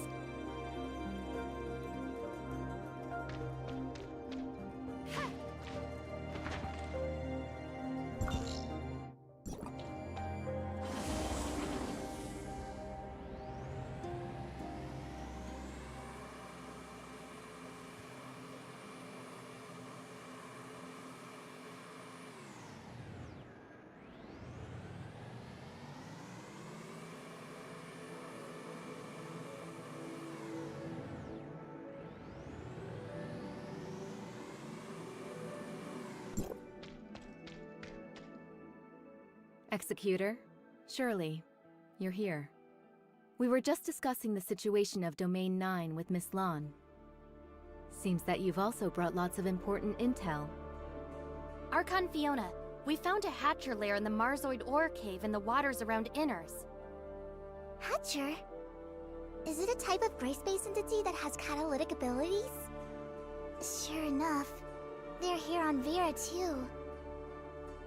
Executor, Shirley, You're here. We were just discussing the situation of Domain 9 with Miss Lon. Seems that you've also brought lots of important intel. Archon Fiona, we found a Hatcher lair in the Marzoid ore cave in the waters around Inners. Hatcher? Is it a type of gray space entity that has catalytic abilities? Sure enough, they're here on Vera too.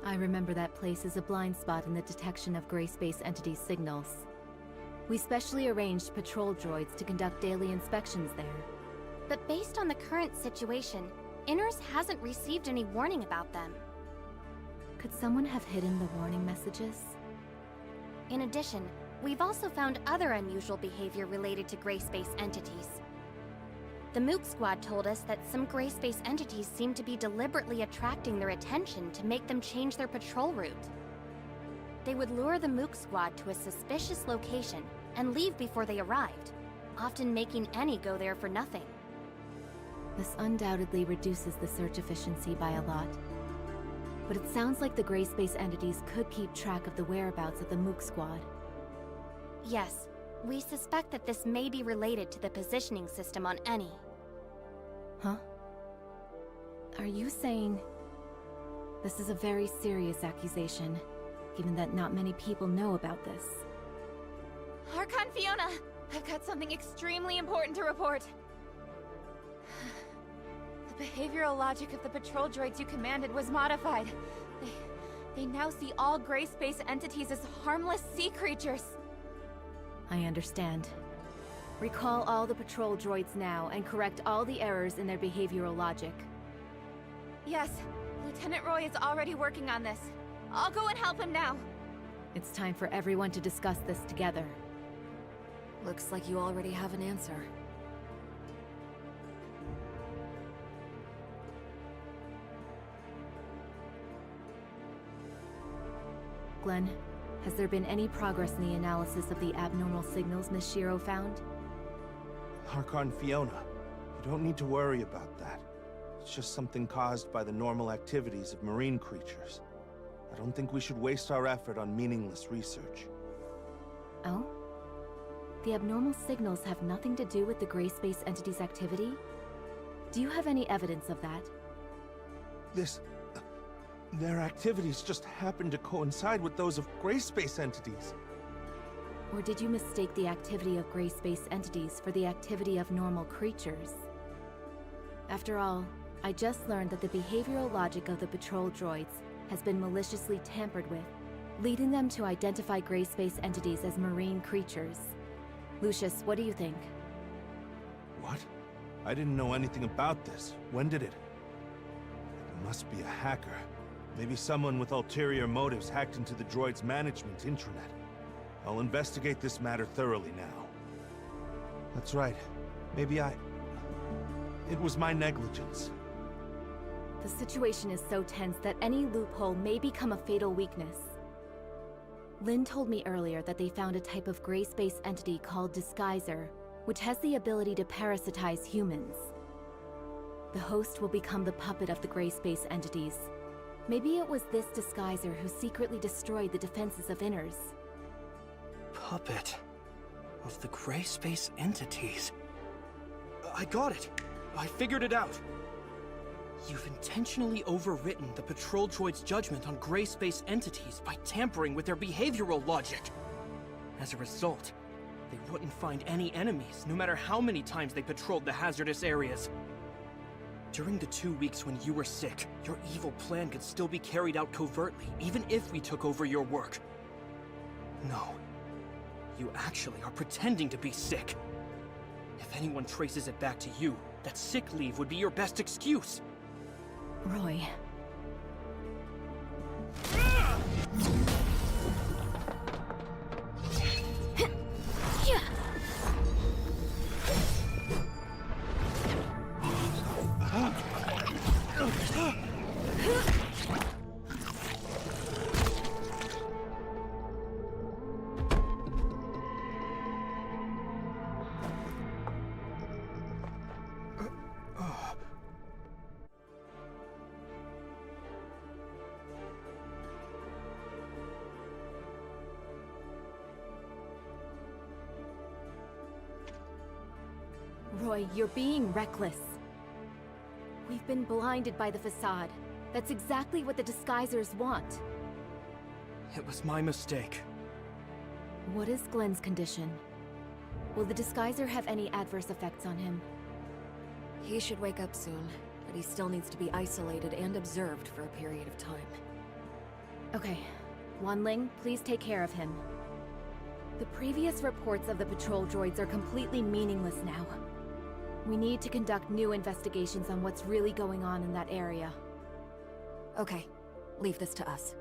I remember that place as a blind spot in the detection of gray space entity signals. We specially arranged patrol droids to conduct daily inspections there. But based on the current situation, Inners hasn't received any warning about them. Could someone have hidden the warning messages? In addition, we've also found other unusual behavior related to gray space entities. The Mook Squad told us that some gray space entities seem to be deliberately attracting their attention to make them change their patrol route. They would lure the Mook Squad to a suspicious location and leave before they arrived, often making any go there for nothing. This undoubtedly reduces the search efficiency by a lot. But it sounds like the gray space entities could keep track of the whereabouts of the Mook Squad. Yes, we suspect that this may be related to the positioning system on Eni. Huh? Are you saying... This is a very serious accusation, given that not many people know about this. Archon Fiona! I've got something extremely important to report. The behavioral logic of the patrol droids you commanded was modified. They now see all gray space entities as harmless sea creatures. I understand. Recall all the patrol droids now and correct all the errors in their behavioral logic. Yes, Lieutenant Roy is already working on this. I'll go and help him now. It's time for everyone to discuss this together. Looks like you already have an answer. Glenn, has there been any progress in the analysis of the abnormal signals Miss Shiro found? Archon Fiona, you don't need to worry about that. It's just something caused by the normal activities of marine creatures. I don't think we should waste our effort on meaningless research. Oh? The abnormal signals have nothing to do with the gray space entity's activity? Do you have any evidence of that? Their activities just happen to coincide with those of gray space entities. Or did you mistake the activity of gray space entities for the activity of normal creatures? After all, I just learned that the behavioral logic of the patrol droids has been maliciously tampered with, leading them to identify gray space entities as marine creatures. Lucius, what do you think? What? I didn't know anything about this. When did it? It must be a hacker. Maybe someone with ulterior motives hacked into the droid's management intranet. I'll investigate this matter thoroughly now. That's right. Maybe it was my negligence. The situation is so tense that any loophole may become a fatal weakness. Lynn told me earlier that they found a type of gray space entity called Disguiser, which has the ability to parasitize humans. The host will become the puppet of the gray space entities. Maybe it was this Disguiser who secretly destroyed the defenses of Inners. Puppet of the gray space entities. I got it. I figured it out. You've intentionally overwritten the patrol droid's judgment on gray space entities by tampering with their behavioral logic. As a result, they wouldn't find any enemies, no matter how many times they patrolled the hazardous areas. During the 2 weeks when you were sick, your evil plan could still be carried out covertly, even if we took over your work. No. You actually are pretending to be sick. If anyone traces it back to you, that sick leave would be your best excuse. Roy. Roy, you're being reckless. We've been blinded by the facade. That's exactly what the disguisers want. It was my mistake. What is Glenn's condition? Will the disguiser have any adverse effects on him? He should wake up soon, but he still needs to be isolated and observed for a period of time. Okay. Wanling, please take care of him. The previous reports of the patrol droids are completely meaningless now. We need to conduct new investigations on what's really going on in that area. Okay, leave this to us.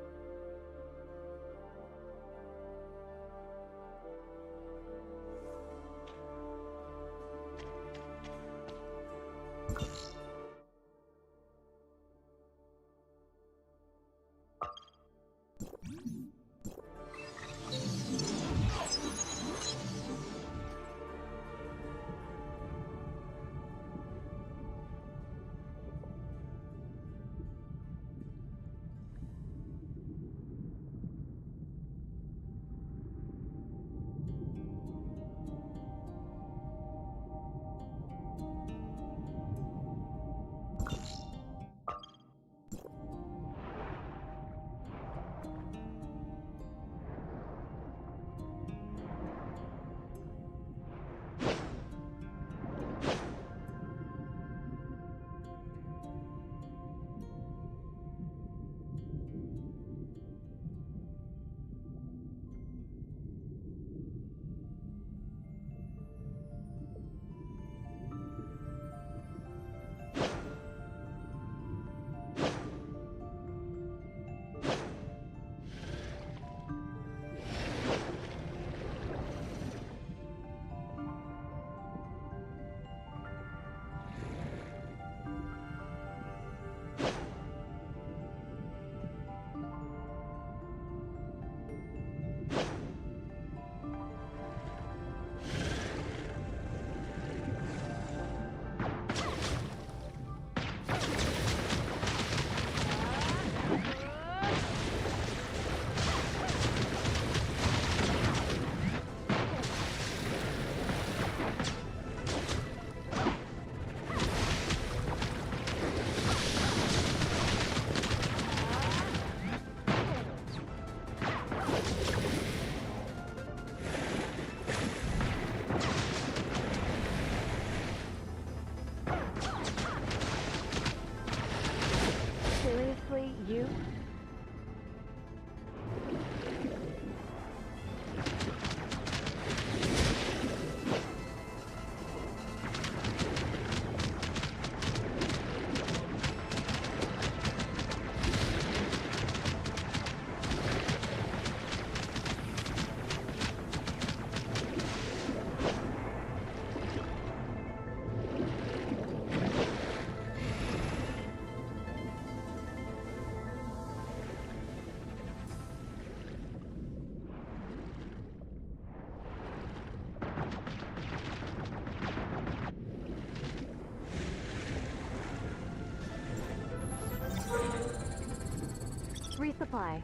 You? Resupply.